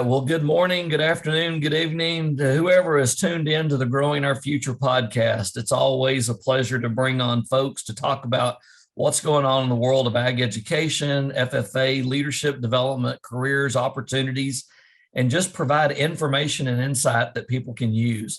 Well, good morning, good afternoon, good evening to whoever is tuned in to the Growing Our Future podcast. It's always a pleasure to bring on folks to talk about what's going on in the world of ag education, FFA, leadership development, careers, opportunities, and just provide information and insight that people can use.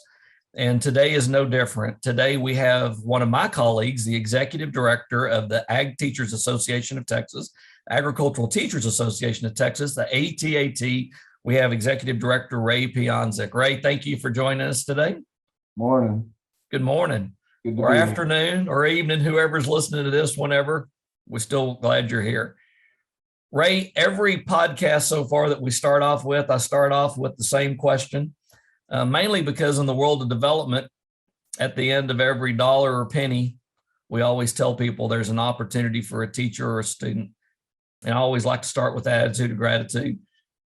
And today is no different. Today we have one of my colleagues, the executive director of the Ag Teachers Association of Texas, Agricultural Teachers Association of Texas, the ATAT. We have executive director Ray Pieniazek. Ray, thank you for joining us today. Morning. Good morning. Good to or be afternoon here. or evening, whoever's listening to this, whenever. We're still glad you're here. Ray, every podcast so far that we start off with, I start off with the same question. Mainly because in the world of development, at the end of every dollar or penny, we always tell people there's an opportunity for a teacher or a student. And I always like to start with the attitude of gratitude.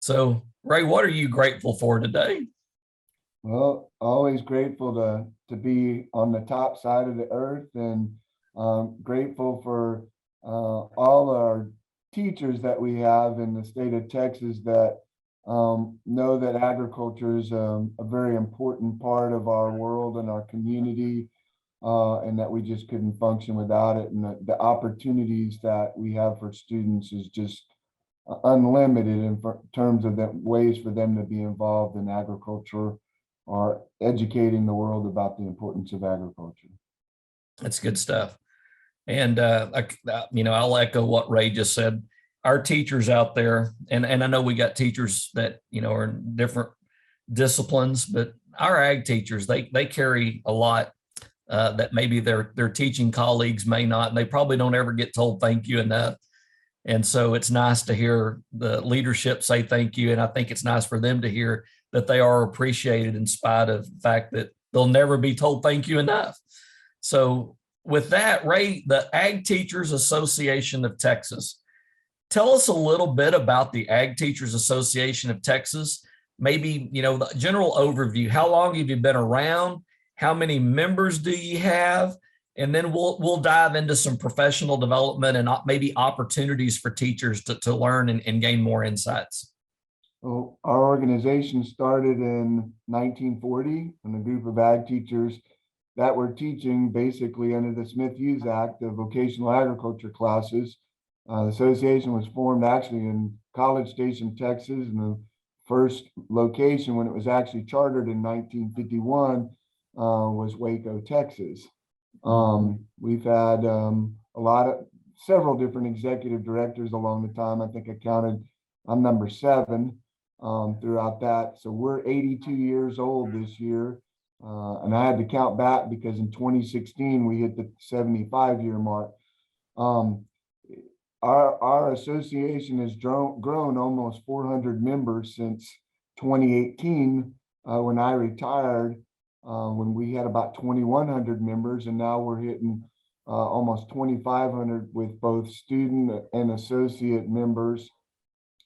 So, Ray, what are you grateful for today? Well, always grateful to be on the top side of the earth, and grateful for all our teachers that we have in the state of Texas that know that agriculture is a very important part of our world and our community, and that we just couldn't function without it. And the opportunities that we have for students is just unlimited in terms of the ways for them to be involved in agriculture or educating the world about the importance of agriculture. That's good stuff. And, I'll echo what Ray just said. Our teachers out there, and I know we got teachers that, are in different disciplines, but our ag teachers, they carry a lot that maybe their teaching colleagues may not, and they probably don't ever get told thank you enough. And so it's nice to hear the leadership say thank you. And I think it's nice for them to hear that they are appreciated in spite of the fact that they'll never be told thank you enough. So with that, Ray, the Ag Teachers Association of Texas, tell us a little bit about the Ag Teachers Association of Texas. Maybe, the general overview. How long have you been around? How many members do you have? And then we'll dive into some professional development and maybe opportunities for teachers to learn and gain more insights. Well, our organization started in 1940 when a group of ag teachers that were teaching basically under the Smith-Hughes Act of vocational agriculture classes. The association was formed actually in College Station, Texas, and the first location when it was actually chartered in 1951 was Waco, Texas. We've had several different executive directors along the time. I think I'm number 7 throughout that. So we're 82 years old this year. And I had to count back because in 2016, we hit the 75-year mark. Our association has grown almost 400 members since 2018, when I retired, when we had about 2,100 members, and now we're hitting almost 2,500 with both student and associate members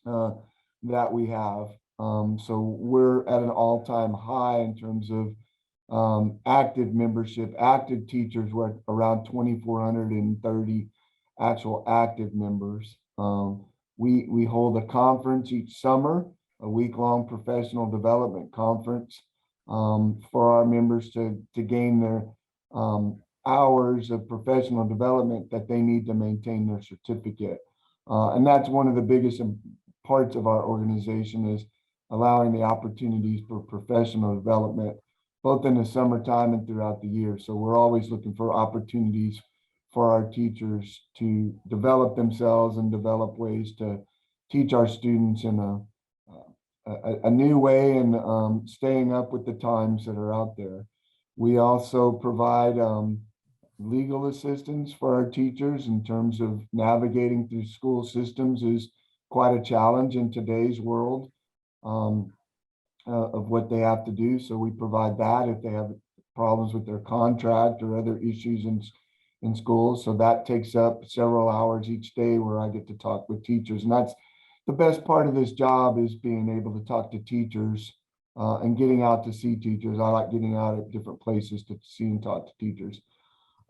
that we have. So we're at an all-time high in terms of active membership. Active teachers were around 2,430 actual active members. We hold a conference each summer, a week-long professional development conference for our members to gain their hours of professional development that they need to maintain their certificate. And that's one of the biggest parts of our organization, is allowing the opportunities for professional development, both in the summertime and throughout the year. So we're always looking for opportunities for our teachers to develop themselves and develop ways to teach our students in a new way, and staying up with the times that are out there. We also provide legal assistance for our teachers in terms of navigating through school systems is quite a challenge in today's world of what they have to do. So we provide that if they have problems with their contract or other issues in school. So that takes up several hours each day where I get to talk with teachers. And that's the best part of this job, is being able to talk to teachers and getting out to see teachers. I like getting out at different places to see and talk to teachers.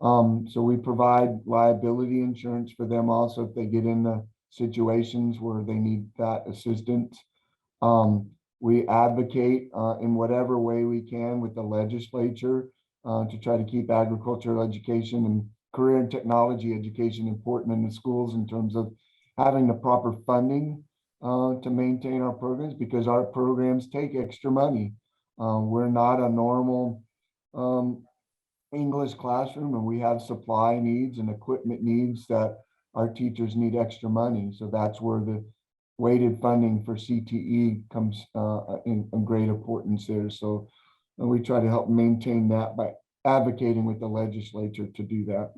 So we provide liability insurance for them also if they get into situations where they need that assistance. We advocate in whatever way we can with the legislature to try to keep agricultural education and career and technology education important in the schools in terms of having the proper funding to maintain our programs, because our programs take extra money. We're not a normal English classroom, and we have supply needs and equipment needs that our teachers need extra money. So that's where the weighted funding for CTE comes in great importance there. So we try to help maintain that by advocating with the legislature to do that.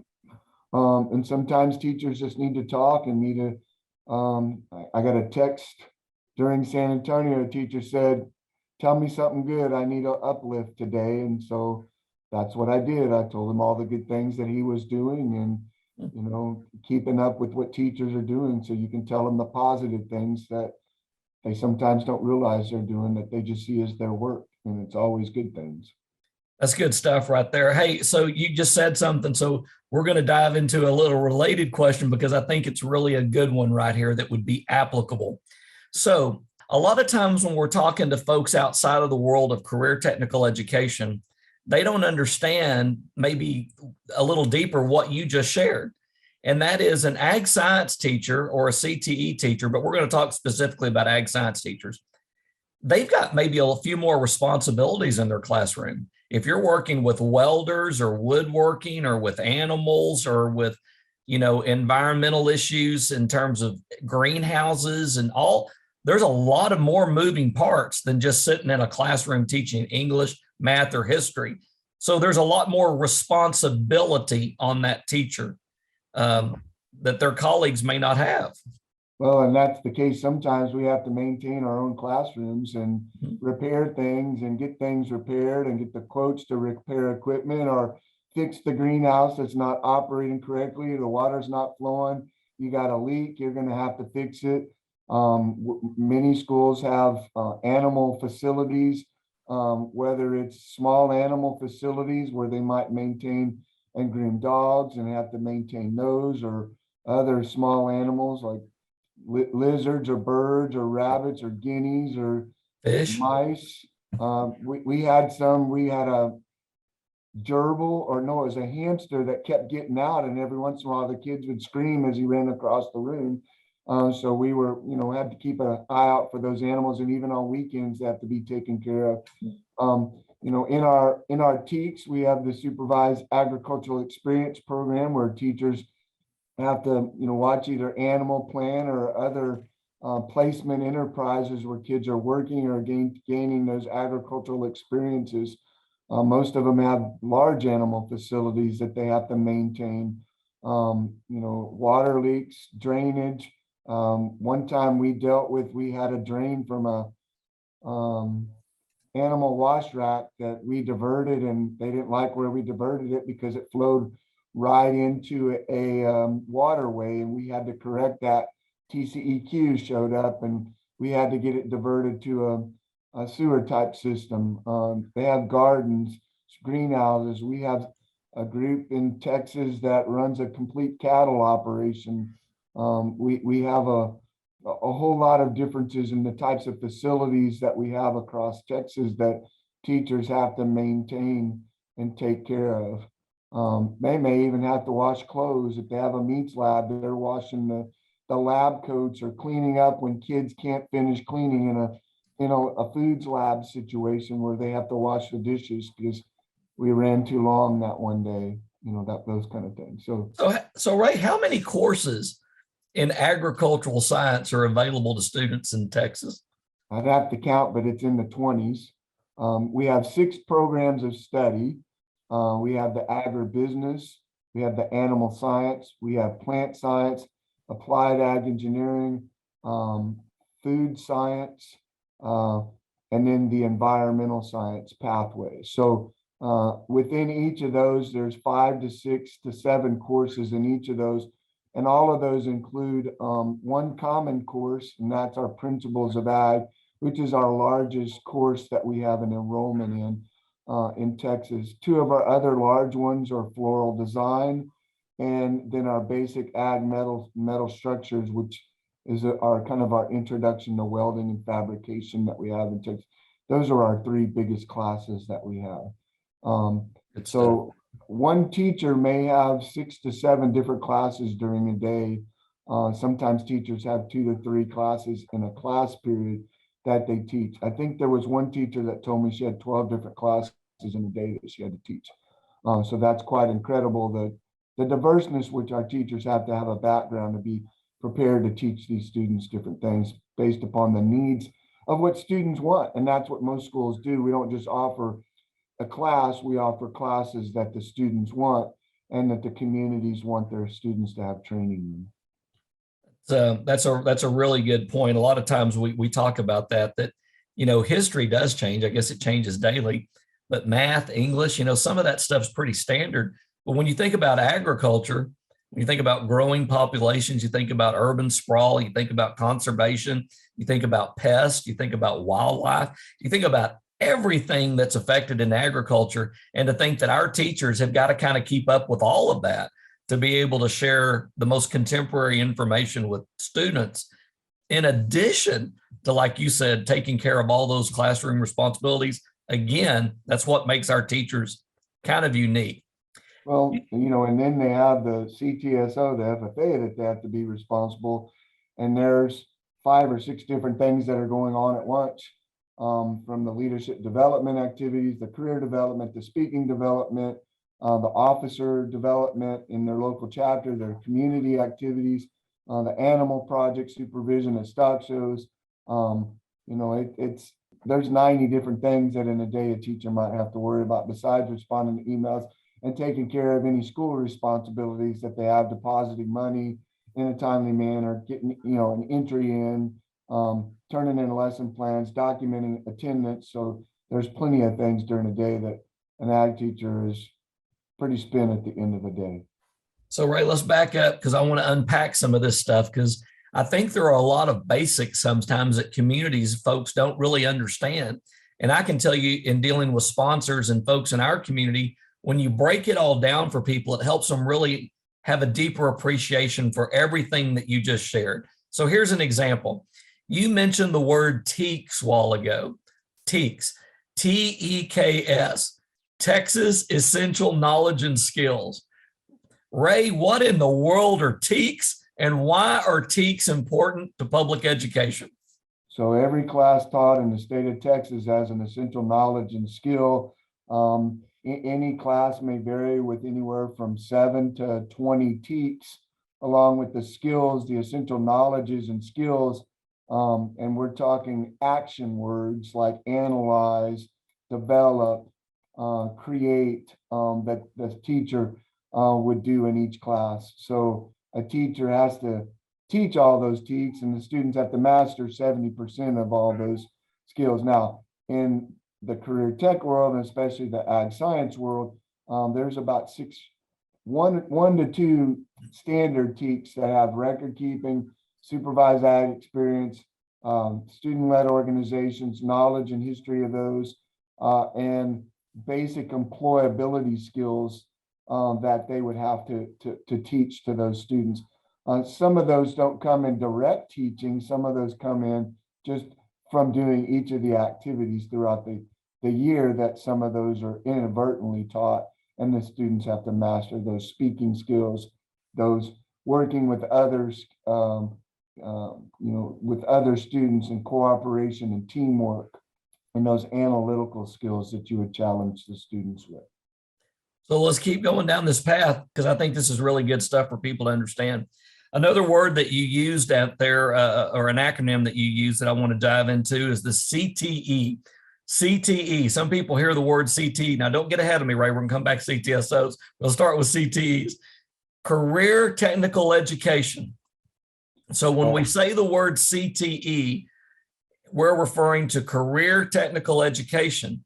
And sometimes teachers just need to talk and need to, I got a text during San Antonio, a teacher said, tell me something good, I need an uplift today. And so that's what I did. I told him all the good things that he was doing and, you know, keeping up with what teachers are doing. So you can tell them the positive things that they sometimes don't realize they're doing, that they just see as their work. And it's always good things. That's good stuff right there. Hey, so you just said something. So we're going to dive into a little related question, because I think it's really a good one right here that would be applicable. So a lot of times when we're talking to folks outside of the world of career technical education, they don't understand maybe a little deeper what you just shared. And that is an ag science teacher or a CTE teacher, but we're going to talk specifically about ag science teachers. They've got maybe a few more responsibilities in their classroom. If you're working with welders or woodworking or with animals or with, you know, environmental issues in terms of greenhouses and all, there's a lot of more moving parts than just sitting in a classroom teaching English, math, or history. So there's a lot more responsibility on that teacher that their colleagues may not have. Well, and that's the case. Sometimes we have to maintain our own classrooms and repair things and get things repaired and get the quotes to repair equipment or fix the greenhouse that's not operating correctly. The water's not flowing. You got a leak, you're going to have to fix it. Many schools have animal facilities, whether it's small animal facilities where they might maintain and groom dogs and have to maintain those, or other small animals like lizards or birds or rabbits or guineas or Fish, mice. We had a gerbil, or no, it was a hamster that kept getting out, and every once in a while the kids would scream as he ran across the room. So we were, you know, had to keep an eye out for those animals, and even on weekends they have to be taken care of. You know, in our TEKS, we have the Supervised Agricultural Experience Program, where teachers have to, you know, watch either Animal Plan or other placement enterprises where kids are working or gaining those agricultural experiences. Most of them have large animal facilities that they have to maintain. You know, water leaks, drainage. One time we had a drain from a animal wash rack that we diverted, and they didn't like where we diverted it because it flowed right into a waterway, and we had to correct that. TCEQ showed up and we had to get it diverted to a sewer type system. They have gardens, greenhouses. We have a group in Texas that runs a complete cattle operation. We have a whole lot of differences in the types of facilities that we have across Texas that teachers have to maintain and take care of. They may even have to wash clothes. If they have a meats lab, they're washing the lab coats or cleaning up when kids can't finish cleaning in a foods lab situation where they have to wash the dishes because we ran too long that one day, you know, those kind of things. So Ray, how many courses in agricultural science are available to students in Texas? I'd have to count, but it's in the 20s. We have 6 programs of study. We have the agribusiness, we have the animal science, we have plant science, applied ag engineering, food science, and then the environmental science pathways. So within each of those, there's 5 to 6 to 7 courses in each of those. And all of those include one common course, and that's our Principles of Ag, which is our largest course that we have an enrollment in Texas. 2 of our other large ones are floral design, and then our basic ag metal structures, which our kind of our introduction to welding and fabrication that we have in Texas. Those are our three biggest classes that we have. So one teacher may have 6 to 7 different classes during a day. Sometimes teachers have 2 to 3 classes in a class period that they teach. I think there was one teacher that told me she had 12 different classes in a day that she had to teach. So that's quite incredible, the diverseness which our teachers have to have a background to be prepared to teach these students different things based upon the needs of what students want. And that's what most schools do. We don't just offer a class, we offer classes that the students want and that the communities want their students to have training in. So that's a really good point. A lot of times we talk about that, you know, history does change. I guess it changes daily, but math, English, you know, some of that stuff's pretty standard. But when you think about agriculture, when you think about growing populations, you think about urban sprawl, you think about conservation, you think about pests, you think about wildlife, you think about everything that's affected in agriculture. And to think that our teachers have got to kind of keep up with all of that to be able to share the most contemporary information with students, in addition to, like you said, taking care of all those classroom responsibilities. Again, that's what makes our teachers kind of unique. Well, you know, and then they have the CTSO, the FFA that they have to be responsible. And there's 5 or 6 different things that are going on at once, from the leadership development activities, the career development, the speaking development, the officer development in their local chapter, their community activities, the animal project supervision at stock shows. You know, there's 90 different things that in a day a teacher might have to worry about besides responding to emails and taking care of any school responsibilities that they have, depositing money in a timely manner, getting, you know, an entry in, turning in lesson plans, documenting attendance. So there's plenty of things during the day that an ag teacher is pretty spent at the end of the day. So Ray, let's back up because I want to unpack some of this stuff, because I think there are a lot of basics sometimes that communities folks don't really understand. And I can tell you, in dealing with sponsors and folks in our community, when you break it all down for people, it helps them really have a deeper appreciation for everything that you just shared. So here's an example. You mentioned the word TEKS a while ago. TEKS, TEKS, Texas Essential Knowledge and Skills. Ray, what in the world are TEKS, and why are TEKS important to public education? So every class taught in the state of Texas has an essential knowledge and skill. Any class may vary with anywhere from 7 to 20 TEKS, along with the skills, the essential knowledges and skills. And we're talking action words like analyze, develop, create, that the teacher would do in each class. So a teacher has to teach all those TEKS, and the students have to master 70% of all those skills. Now, in the career tech world, and especially the ag science world, there's about one to two standard TEKS that have record keeping, supervised ag experience, student-led organizations, knowledge and history of those, and basic employability skills that they would have to teach to those students. Some of those don't come in direct teaching. Some of those come in just from doing each of the activities throughout the year, that some of those are inadvertently taught, and the students have to master those speaking skills, those working with others, with other students in cooperation and teamwork, and those analytical skills that you would challenge the students with. So let's keep going down this path, because I think this is really good stuff for people to understand. Another word that you used out there, or an acronym that you use that I want to dive into, is the CTE. CTE. Some people hear the word CTE. Now, don't get ahead of me, Ray. We're going to come back to CTSOs. We'll start with CTEs. Career Technical Education. So when we say the word CTE, we're referring to Career Technical Education.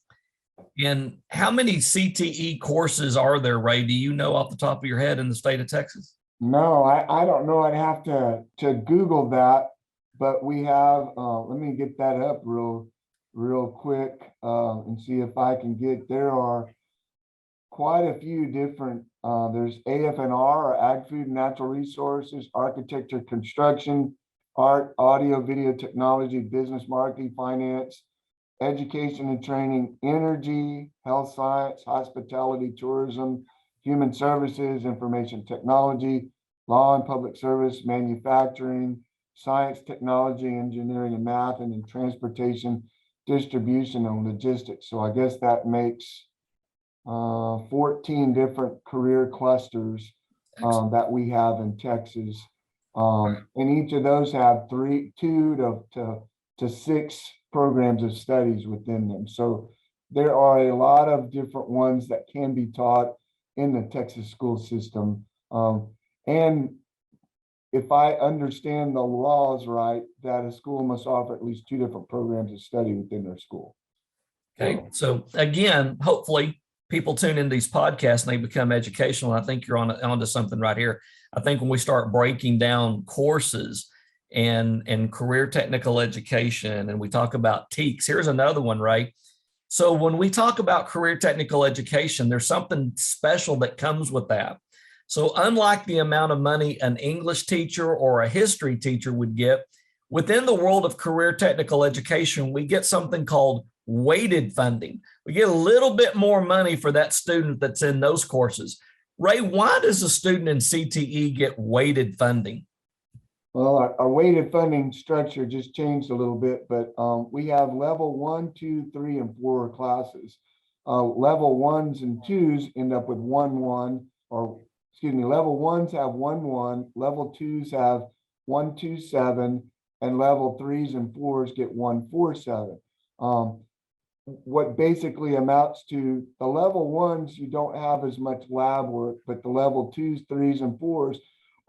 And how many CTE courses are there, Ray? Do you know off the top of your head in the state of Texas? No, I don't know. I'd have to Google that, but we have, let me get that up real quick and see if I can get, there are quite a few different, there's AFNR, or Ag, Food and Natural Resources, Architecture, Construction, art, audio, video, technology, business, marketing, finance, education and training, energy, health science, hospitality, tourism, human services, information technology, law and public service, manufacturing, science, technology, engineering, and math, and then transportation, distribution, and logistics. So I guess that makes 14 different career clusters that we have in Texas. And each of those have two to six programs of studies within them. So there are a lot of different ones that can be taught in the Texas school system. And if I understand the laws right, that a school must offer at least two different programs of study within their school. Okay. So again, hopefully people tune in these podcasts and they become educational. I think you're onto something right here. I think when we start breaking down courses and career technical education, and we talk about TEKS, here's another one, Ray. So when we talk about career technical education, there's something special that comes with that. So unlike the amount of money an English teacher or a history teacher would get, within the world of career technical education, we get something called weighted funding. We get a little bit more money for that student that's in those courses. Ray, why does a student in CTE get weighted funding? Well, our weighted funding structure just changed a little bit, but we have level 1, 2, 3, and 4 classes. Level 1s and 2s end up with 1-1, or excuse me, level 1s have 1-1, level 2s have 1-2-7, and level 3s and 4s get 1-4-7. What basically amounts to the level 1s, you don't have as much lab work, but the level 2s, 3s, and 4s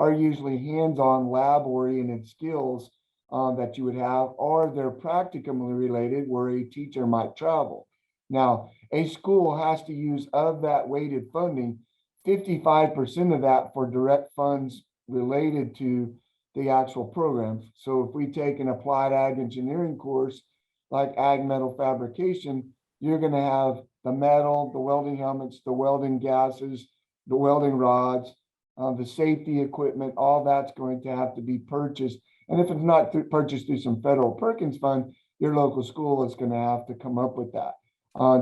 are usually hands-on lab-oriented skills that you would have, or they're practically related where a teacher might travel. Now, a school has to use of that weighted funding, 55% of that for direct funds related to the actual program. So if we take an applied ag engineering course, like ag metal fabrication, you're going to have the metal, the welding helmets, the welding gases, the welding rods, the safety equipment, all that's going to have to be purchased. And if it's not purchased through some federal Perkins fund, your local school is going to have to come up with that.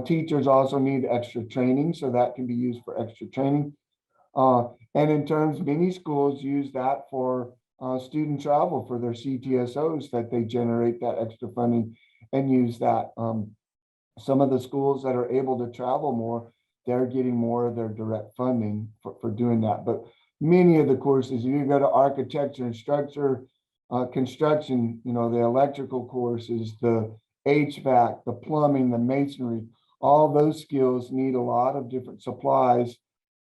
Teachers also need extra training, so that can be used for extra training. And in terms, many schools use that for student travel for their CTSOs, that they generate that extra funding and use that. Some of the schools that are able to travel more, they're getting more of their direct funding for doing that. But many of the courses, you go to architecture and structure, construction, the electrical courses, the HVAC, the plumbing, the masonry, all those skills need a lot of different supplies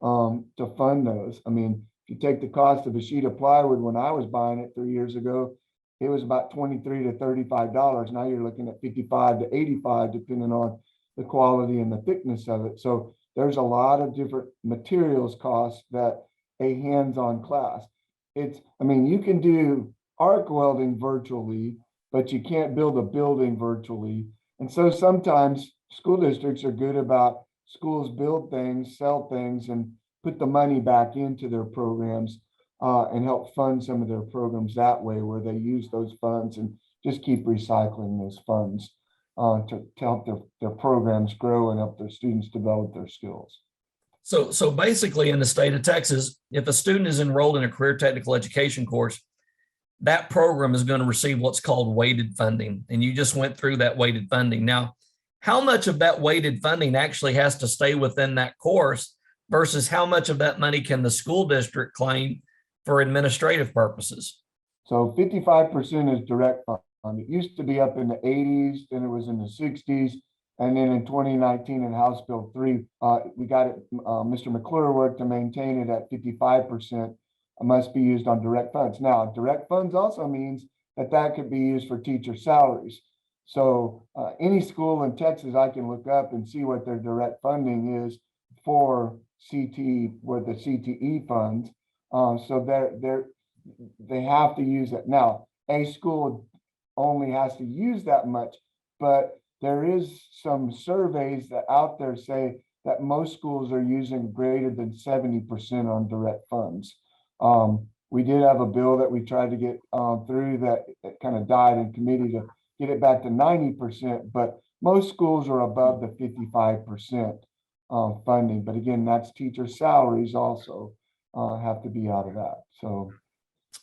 to fund those. I mean, if you take the cost of a sheet of plywood, when I was buying it 3 years ago, it was about $23 to $35. Now you're looking at $55 to $85, depending on the quality and the thickness of it. So there's a lot of different materials costs that a hands-on class. You can do arc welding virtually, but you can't build a building virtually. And so sometimes school districts are good about schools build things, sell things, and put the money back into their programs and help fund some of their programs that way, where they use those funds and just keep recycling those funds to help their programs grow and help their students develop their skills. So basically in the state of Texas, if a student is enrolled in a career technical education course, that program is going to receive what's called weighted funding. And you just went through that weighted funding. Now, how much of that weighted funding actually has to stay within that course versus how much of that money can the school district claim for administrative purposes? So 55% is direct fund. It used to be up in the 80s, then it was in the 60s. And then in 2019 in House Bill 3, we got it, Mr. McClure worked to maintain it at 55% must be used on direct funds. Now, direct funds also means that could be used for teacher salaries. So any school in Texas, I can look up and see what their direct funding is for CTE, with the CTE funds. So they have to use it. Now, a school only has to use that much, but there is some surveys that out there say that most schools are using greater than 70% on direct funds. We did have a bill that we tried to get through that kind of died in committee to get it back to 90%, but most schools are above the 55% funding. But again, that's teacher salaries also have to be out of that. So,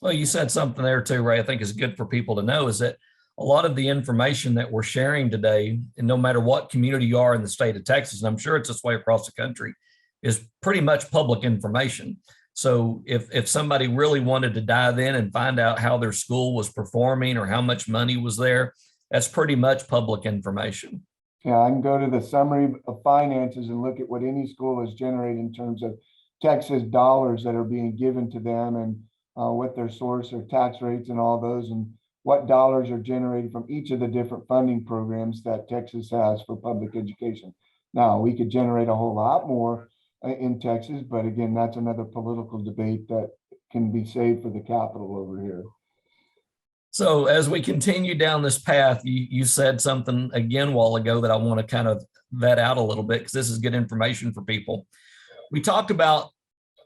well, you said something there too, Ray, I think is good for people to know, is that a lot of the information that we're sharing today, and no matter what community you are in the state of Texas, and I'm sure it's this way across the country, is pretty much public information. So if somebody really wanted to dive in and find out how their school was performing or how much money was there, that's pretty much public information. Yeah, I can go to the summary of finances and look at what any school is generating in terms of Texas dollars that are being given to them, and what their source or tax rates and all those, and what dollars are generated from each of the different funding programs that Texas has for public education. Now, we could generate a whole lot more in Texas, but again, that's another political debate that can be saved for the Capitol over here. So as we continue down this path, you said something again a while ago that I want to kind of vet out a little bit, because this is good information for people. We talked about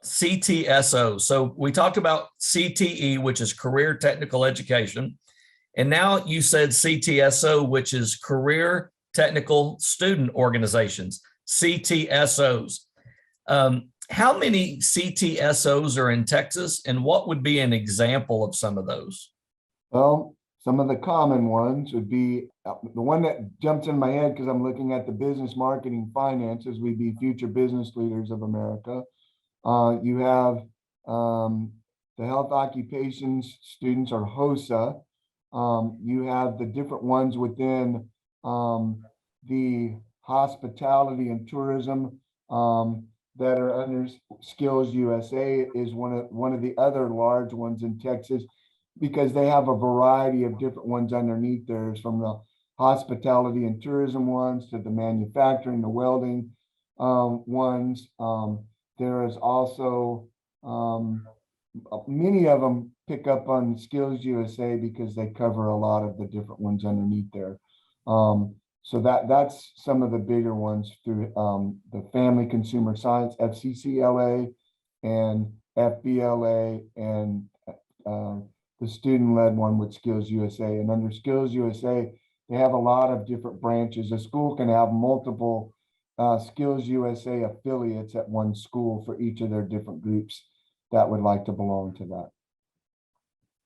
CTSOs. So we talked about CTE, which is Career Technical Education. And now you said CTSO, which is Career Technical Student Organizations, CTSOs. How many CTSOs are in Texas, and what would be an example of some of those? Well, some of the common ones would be the one that jumps in my head because I'm looking at the business marketing finances, would be Future Business Leaders of America. You have the health occupations students, or HOSA. You have the different ones within the hospitality and tourism that are under Skills USA is one of the other large ones in Texas, because they have a variety of different ones underneath theirs, from the hospitality and tourism ones to the manufacturing, the welding ones. There is also many of them pick up on Skills USA because they cover a lot of the different ones underneath there. So that's some of the bigger ones through the Family Consumer Science, FCCLA, and FBLA, and the student-led one with Skills USA. And under Skills USA, they have a lot of different branches. A school can have multiple Skills USA affiliates at one school for each of their different groups that would like to belong to that.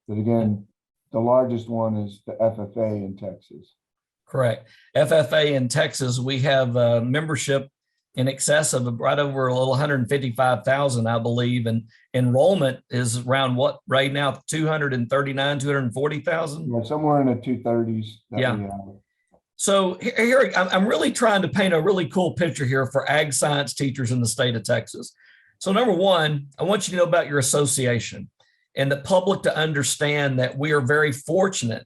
But again, the largest one is the FFA in Texas. Correct. FFA in Texas, we have membership in excess of right over a little 155,000, I believe, and enrollment is around what right now, 239, 240,000? Yeah, somewhere in the 230s. Yeah. So here, I'm really trying to paint a really cool picture here for ag science teachers in the state of Texas. So number one, I want you to know about your association, and the public to understand that we are very fortunate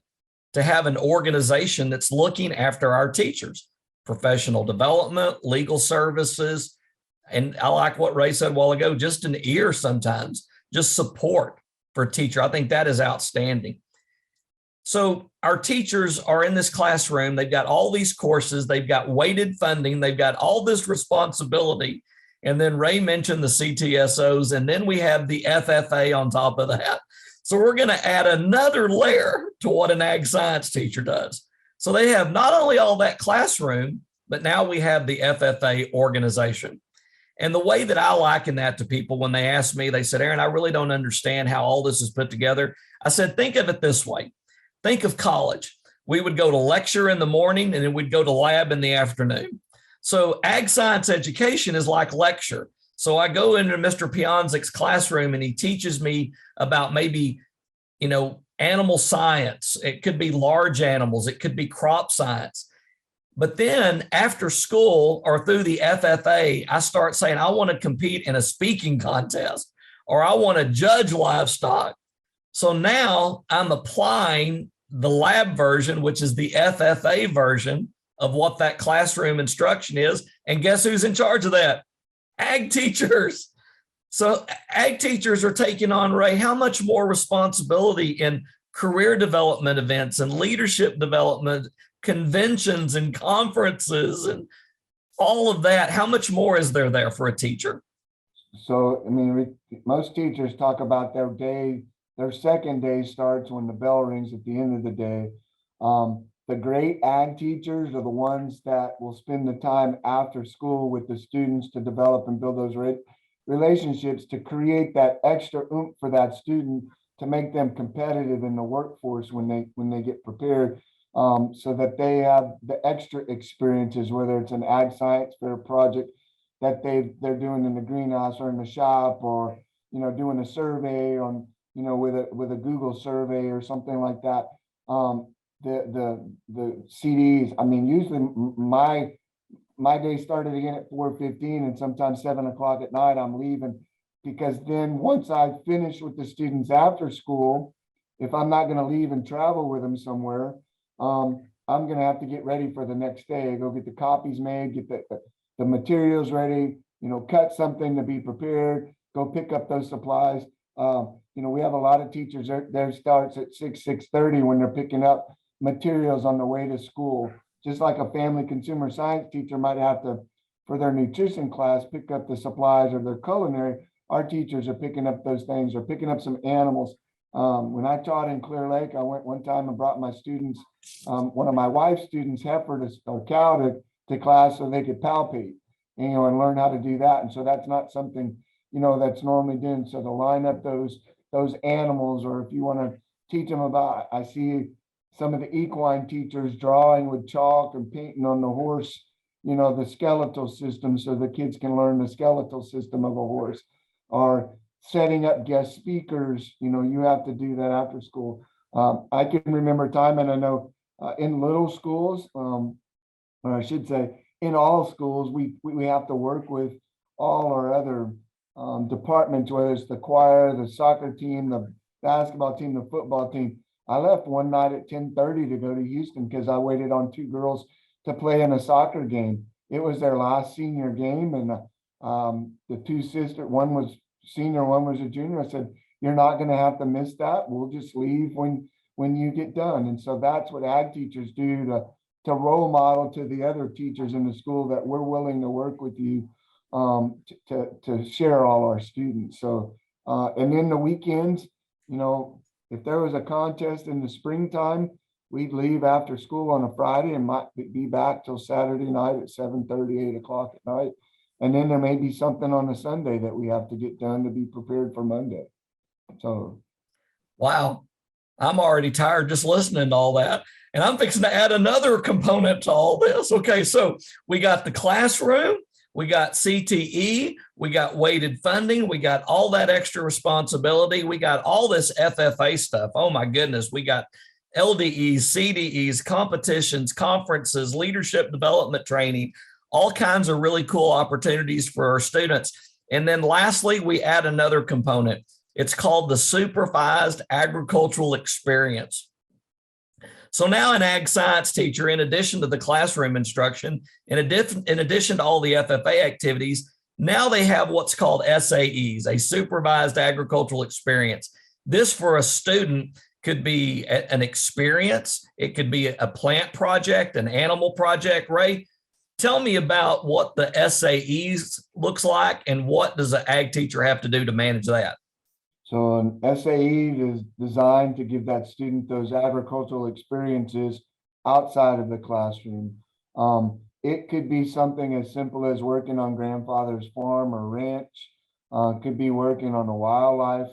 to have an organization that's looking after our teachers, professional development, legal services, and I like what Ray said a while ago, just an ear sometimes, just support for a teacher. I think that is outstanding. So our teachers are in this classroom, they've got all these courses, they've got weighted funding, they've got all this responsibility. And then Ray mentioned the CTSOs, and then we have the FFA on top of that. So we're going to add another layer to what an ag science teacher does. So they have not only all that classroom, but now we have the FFA organization. And the way that I liken that to people, when they ask me, they said, Aaron, I really don't understand how all this is put together. I said, think of it this way. Think of college. We would go to lecture in the morning, and then we'd go to lab in the afternoon. So ag science education is like lecture. So I go into Mr. Pieniazek's classroom, and he teaches me about maybe, animal science. It could be large animals. It could be crop science. But then after school or through the FFA, I start saying, I want to compete in a speaking contest, or I want to judge livestock. So now I'm applying the lab version, which is the FFA version of what that classroom instruction is. And guess who's in charge of that? Ag teachers. So ag teachers are taking on, Ray, how much more responsibility in career development events and leadership development, conventions and conferences and all of that. How much more is there for a teacher? So, I mean, most teachers talk about their second day starts when the bell rings at the end of the day. The great ag teachers are the ones that will spend the time after school with the students to develop and build those relationships to create that extra oomph for that student to make them competitive in the workforce when they get prepared, so that they have the extra experiences, whether it's an ag science fair project that they're doing in the greenhouse or in the shop, or doing a survey on with a Google survey or something like that. The CDs. I mean, usually my day started again at 4:15, and sometimes 7 o'clock at night I'm leaving, because then once I finish with the students after school, if I'm not going to leave and travel with them somewhere, I'm going to have to get ready for the next day, go get the copies made, get the materials ready, cut something to be prepared, go pick up those supplies. We have a lot of teachers, their starts at 6:30 when they're picking up materials on the way to school. Just like a family consumer science teacher might have to, for their nutrition class, pick up the supplies, or their culinary, our teachers are picking up those things, or picking up some animals. When I taught in Clear Lake, I went one time and brought my students, one of my wife's students, heifer or cow to class so they could palpate, and learn how to do that. And so that's not something, that's normally done. So to line up those animals, or if you want to teach them about, I see some of the equine teachers drawing with chalk and painting on the horse, the skeletal system, so the kids can learn the skeletal system of a horse, or setting up guest speakers. You have to do that after school. I can remember time, and I know in little schools, or I should say in all schools, we have to work with all our other departments, whether it's the choir, the soccer team, the basketball team, the football team. I left one night at 10:30 to go to Houston because I waited on two girls to play in a soccer game. It was their last senior game, and the two sisters, one was senior, one was a junior. I said, "You're not going to have to miss that. We'll just leave when you get done." And so that's what ag teachers do to role model to the other teachers in the school that we're willing to work with you, to share all our students. So, and then the weekends, if there was a contest in the springtime, we'd leave after school on a Friday and might be back till Saturday night at 7:30, 8 o'clock at night. And then there may be something on a Sunday that we have to get done to be prepared for Monday. So. Wow. I'm already tired just listening to all that. And I'm fixing to add another component to all this. Okay, so we got the classroom, we got CTE, we got weighted funding, we got all that extra responsibility, we got all this FFA stuff. Oh my goodness, we got LDEs, CDEs, competitions, conferences, leadership development training, all kinds of really cool opportunities for our students. And then lastly, we add another component. It's called the Supervised Agricultural Experience. So now an ag science teacher, in addition to the classroom instruction, in addition to all the FFA activities, now they have what's called SAEs, a Supervised Agricultural Experience. This for a student could be an experience. It could be a plant project, an animal project. Ray, tell me about what the SAEs looks like, and what does an ag teacher have to do to manage that? So an SAE is designed to give that student those agricultural experiences outside of the classroom. It could be something as simple as working on grandfather's farm or ranch. Could be working on a wildlife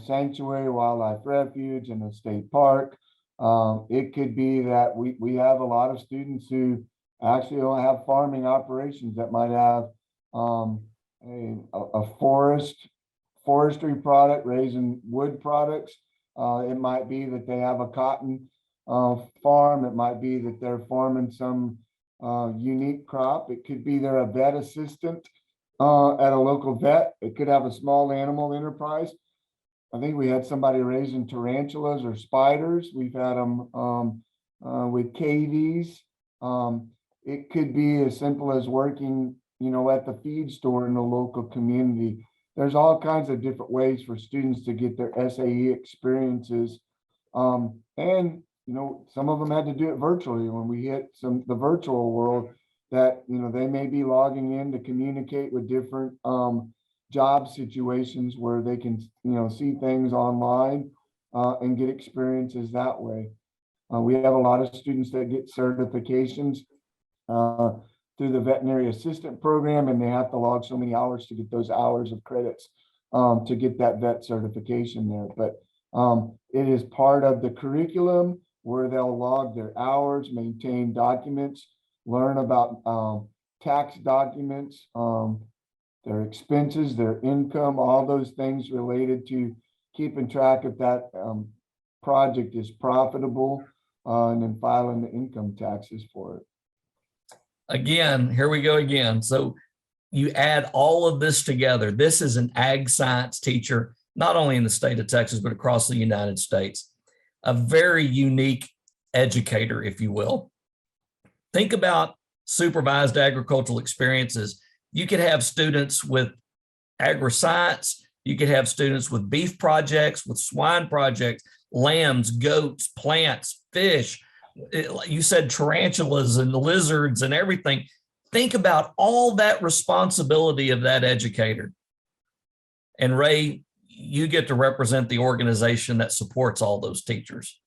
sanctuary, wildlife refuge, in a state park. It could be that we have a lot of students who actually don't have farming operations, that might have a forestry product, raising wood products. It might be that they have a cotton farm. It might be that they're farming some unique crop. It could be they're a vet assistant at a local vet. It could have a small animal enterprise. I think we had somebody raising tarantulas or spiders. We've had them with KVs. It could be as simple as working, at the feed store in the local community. There's all kinds of different ways for students to get their SAE experiences. And, some of them had to do it virtually when we hit the virtual world, that, they may be logging in to communicate with different job situations where they can, see things online and get experiences that way. We have a lot of students that get certifications through the veterinary assistant program, and they have to log so many hours to get those hours of credits to get that vet certification there. But it is part of the curriculum where they'll log their hours, maintain documents, learn about tax documents, their expenses, their income, all those things related to keeping track if that project is profitable, and then filing the income taxes for it. Again, here we go again. So you add all of this together. This is an ag science teacher, not only in the state of Texas, but across the United States. A very unique educator, if you will. Think about supervised agricultural experiences. You could have students with agri-science. You could have students with beef projects, with swine projects, lambs, goats, plants, fish. You said tarantulas and lizards and everything. Think about all that responsibility of that educator. And Ray, you get to represent the organization that supports all those teachers.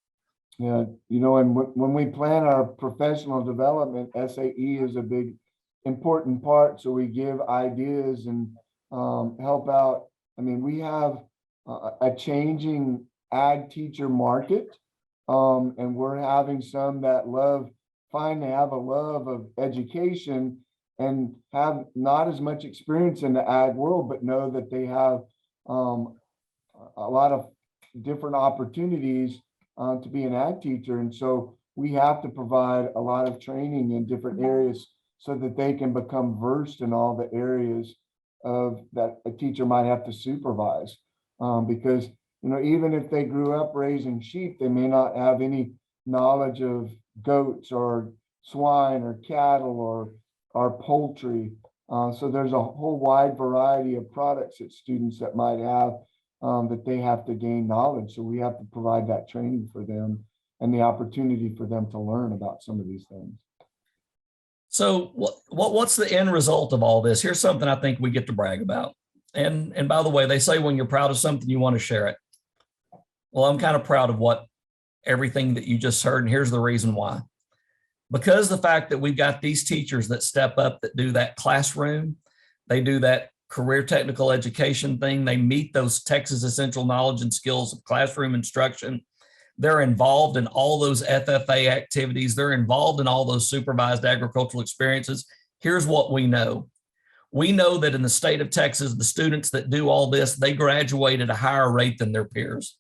Yeah, and when we plan our professional development, SAE is a big, important part. So we give ideas and help out. I mean, we have a changing ag teacher market, and we're having some that have a love of education and have not as much experience in the ag world, but know that they have a lot of different opportunities to be an ag teacher. And so we have to provide a lot of training in different areas so that they can become versed in all the areas of that a teacher might have to supervise. Because, even if they grew up raising sheep, they may not have any knowledge of goats or swine or cattle or poultry. So there's a whole wide variety of products that students that might have that they have to gain knowledge. So we have to provide that training for them and the opportunity for them to learn about some of these things. So what's the end result of all this? Here's something I think we get to brag about. And by the way, they say when you're proud of something, you want to share it. Well, I'm kind of proud of everything that you just heard. And here's the reason why. Because the fact that we've got these teachers that step up, that do that classroom, they do that career technical education thing, they meet those Texas essential knowledge and skills of classroom instruction. They're involved in all those FFA activities. They're involved in all those supervised agricultural experiences. Here's what we know. We know that in the state of Texas, the students that do all this, they graduate at a higher rate than their peers.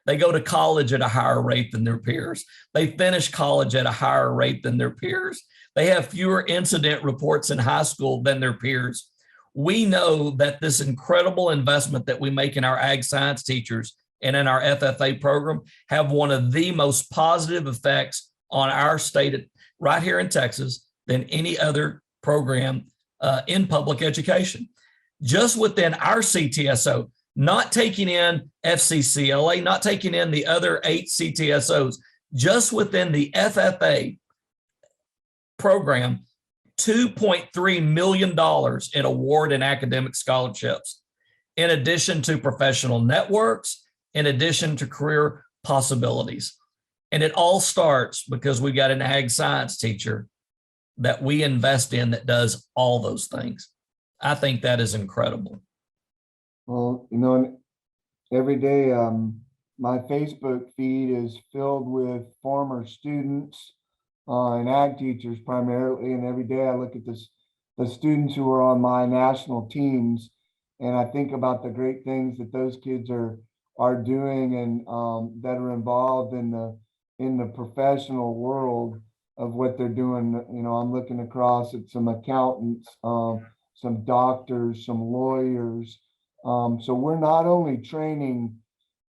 They go to college at a higher rate than their peers. They finish college at a higher rate than their peers. They have fewer incident reports in high school than their peers. We know that this incredible investment that we make in our ag science teachers and in our FFA program have one of the most positive effects on our state right here in Texas than any other program in public education. Just within our CTSO, not taking in FCCLA, not taking in the other 8 CTSOs, just within the FFA program, $2.3 million in award and academic scholarships, in addition to professional networks, in addition to career possibilities. And it all starts because we got an ag science teacher that we invest in that does all those things. I think that is incredible. Well, every day my Facebook feed is filled with former students and ag teachers primarily. And every day I look at the students who are on my national teams, and I think about the great things that those kids are doing and that are involved in the professional world of what they're doing. I'm looking across at some accountants, some doctors, some lawyers. So we're not only training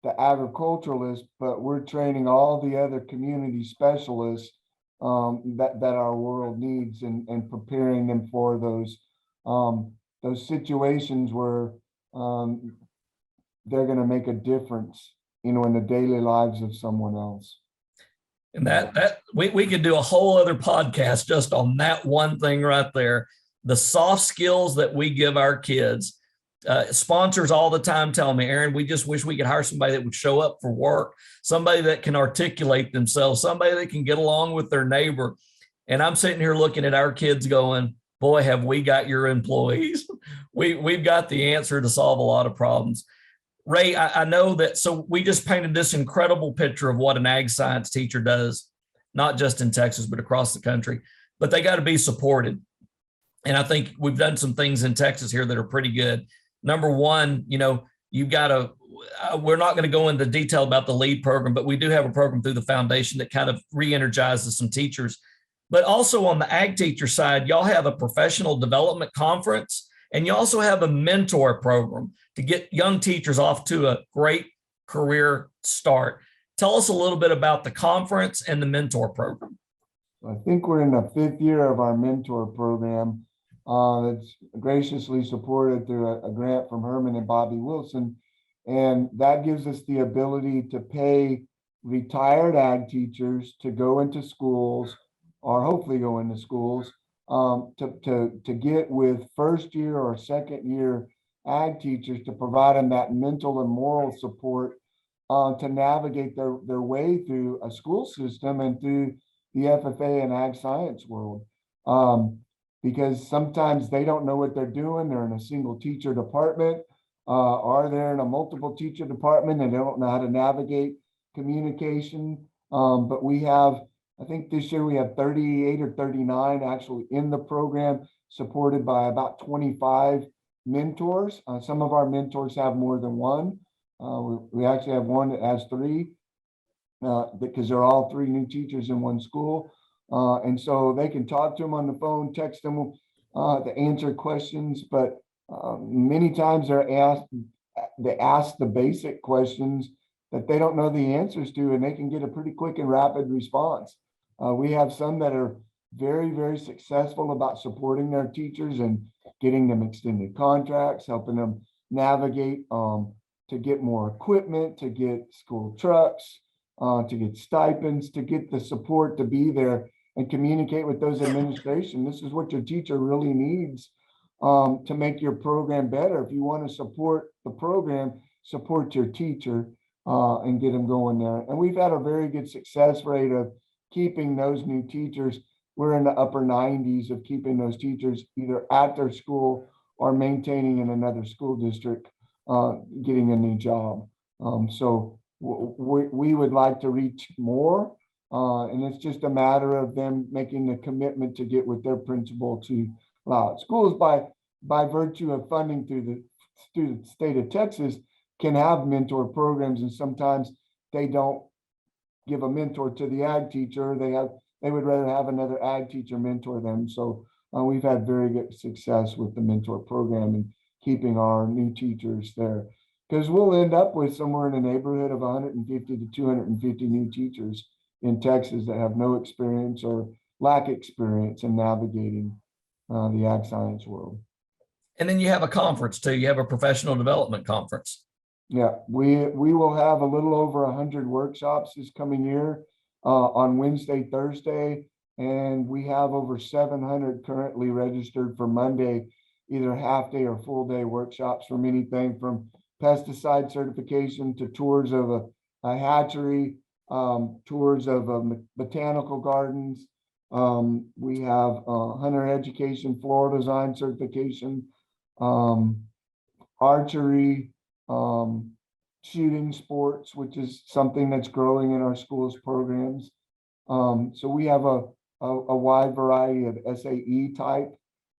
the agriculturalists, but we're training all the other community specialists that our world needs, and preparing them for those situations where they're going to make a difference, in the daily lives of someone else. And that we could do a whole other podcast just on that one thing right there. The soft skills that we give our kids Sponsors all the time tell me, Aaron, we just wish we could hire somebody that would show up for work, somebody that can articulate themselves, somebody that can get along with their neighbor. And I'm sitting here looking at our kids going, boy, have we got your employees. We've got the answer to solve a lot of problems. Ray, I know that, so we just painted this incredible picture of what an ag science teacher does, not just in Texas, but across the country, but they got to be supported. And I think we've done some things in Texas here that are pretty good. Number one, you've got to, we're not going to go into detail about the LEAD program, but we do have a program through the foundation that kind of re-energizes some teachers. But also on the ag teacher side, y'all have a professional development conference, and you also have a mentor program to get young teachers off to a great career start. Tell us a little bit about the conference and the mentor program. I think we're in the 5th year of our mentor program. That's graciously supported through a grant from Herman and Bobby Wilson. And that gives us the ability to pay retired ag teachers to go into schools, or hopefully go into schools, to get with 1st year or 2nd year ag teachers, to provide them that mental and moral support to navigate their way through a school system and through the FFA and ag science world. Because sometimes they don't know what they're doing. They're in a single teacher department, or they're in a multiple teacher department and they don't know how to navigate communication. But we have, I think this year we have 38 or 39 actually in the program, supported by about 25 mentors. Some of our mentors have more than one. We actually have one that has 3, because they're all 3 new teachers in one school. And so they can talk to them on the phone, text them to answer questions, but many times they ask the basic questions that they don't know the answers to, and they can get a pretty quick and rapid response. We have some that are very, very successful about supporting their teachers and getting them extended contracts, helping them navigate to get more equipment, to get school trucks, to get stipends, to get the support to be there and communicate with those administration. This is what your teacher really needs to make your program better. If you want to support the program, support your teacher and get them going there. And we've had a very good success rate of keeping those new teachers. We're in the upper 90s of keeping those teachers either at their school or maintaining in another school district, getting a new job. So we would like to reach more. And it's just a matter of them making the commitment to get with their principal to allow it. Schools, by virtue of funding through the state of Texas, can have mentor programs, and sometimes they don't give a mentor to the ag teacher. They would rather have another ag teacher mentor them. So we've had very good success with the mentor program and keeping our new teachers there, because we'll end up with somewhere in the neighborhood of 150 to 250 new teachers in Texas that have no experience or lack experience in navigating the ag science world. And then you have a conference too. You have a professional development conference. Yeah, we will have a little over 100 workshops this coming year on Wednesday, Thursday, and we have over 700 currently registered for Monday, either half day or full day workshops, from anything from pesticide certification to tours of a hatchery, tours of botanical gardens. We have hunter education, floral design certification, archery, shooting sports, which is something that's growing in our schools programs. So we have a wide variety of SAE type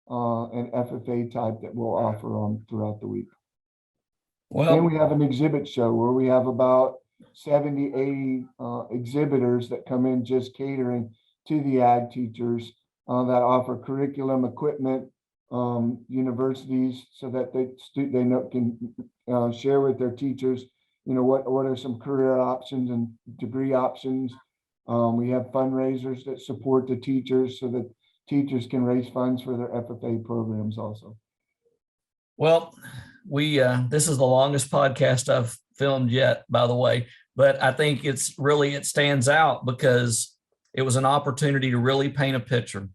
and FFA type that we'll offer throughout the week. Well, then we have an exhibit show where we have about 70, 80 exhibitors that come in just catering to the ag teachers that offer curriculum, equipment, universities, so that they can share with their teachers, what are some career options and degree options. We have fundraisers that support the teachers so that teachers can raise funds for their FFA programs also. Well, this is the longest podcast I've filmed yet, by the way, but I think it stands out because it was an opportunity to really paint a picture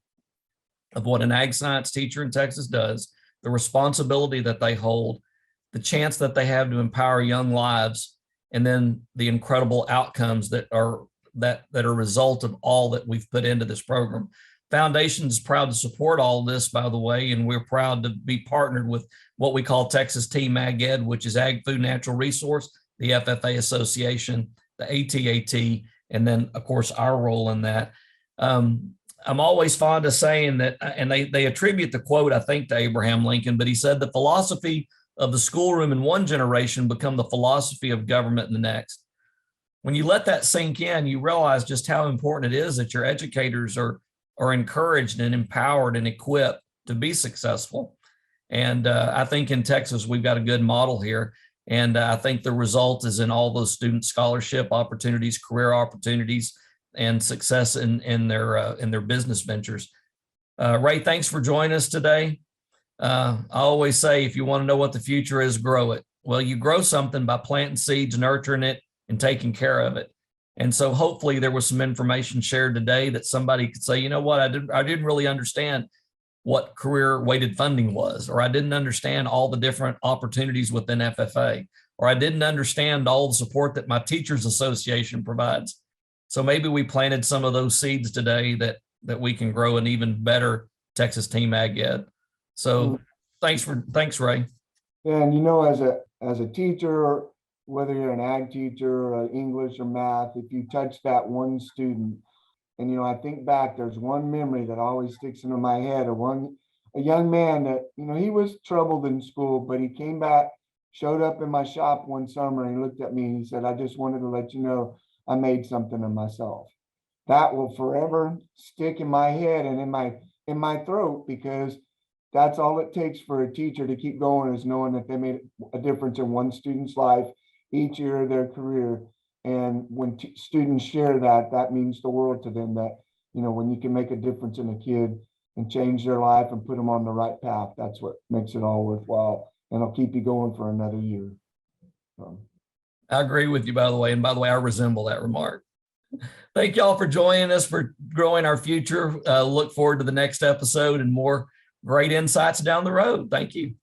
of what an ag science teacher in Texas does, the responsibility that they hold, the chance that they have to empower young lives, and then the incredible outcomes that are a result of all that we've put into this program. Foundation is proud to support all this, by the way, and we're proud to be partnered with what we call Texas Team Ag Ed, which is Ag Food Natural Resource, the FFA Association, the ATAT, and then, of course, our role in that. I'm always fond of saying that, and they attribute the quote, I think, to Abraham Lincoln, but he said the philosophy of the schoolroom in one generation become the philosophy of government in the next. When you let that sink in, you realize just how important it is that your educators are encouraged and empowered and equipped to be successful. And I think in Texas, we've got a good model here. And I think the result is in all those student scholarship opportunities, career opportunities, and success in their business ventures. Ray, thanks for joining us today. I always say, if you want to know what the future is, grow it. Well, you grow something by planting seeds, nurturing it, and taking care of it. And so hopefully there was some information shared today that somebody could say, you know what, I didn't really understand what career weighted funding was, or I didn't understand all the different opportunities within FFA, or I didn't understand all the support that my teachers association provides. So maybe we planted some of those seeds today that we can grow an even better Texas Team Ag Ed. So thanks, Ray. And as a teacher, whether you're an ag teacher or English or math, if you touch that one student, and I think back, there's one memory that always sticks into my head of a young man that, he was troubled in school, but he came back, showed up in my shop one summer, and he looked at me and he said, I just wanted to let you know I made something of myself. That will forever stick in my head and in my throat, because that's all it takes for a teacher to keep going, is knowing that they made a difference in one student's life each year of their career. And when students share that, that means the world to them, that, when you can make a difference in a kid and change their life and put them on the right path, that's what makes it all worthwhile. And it'll keep you going for another year. I agree with you, by the way. And by the way, I resemble that remark. Thank y'all for joining us for Growing Our Future. Look forward to the next episode and more great insights down the road. Thank you.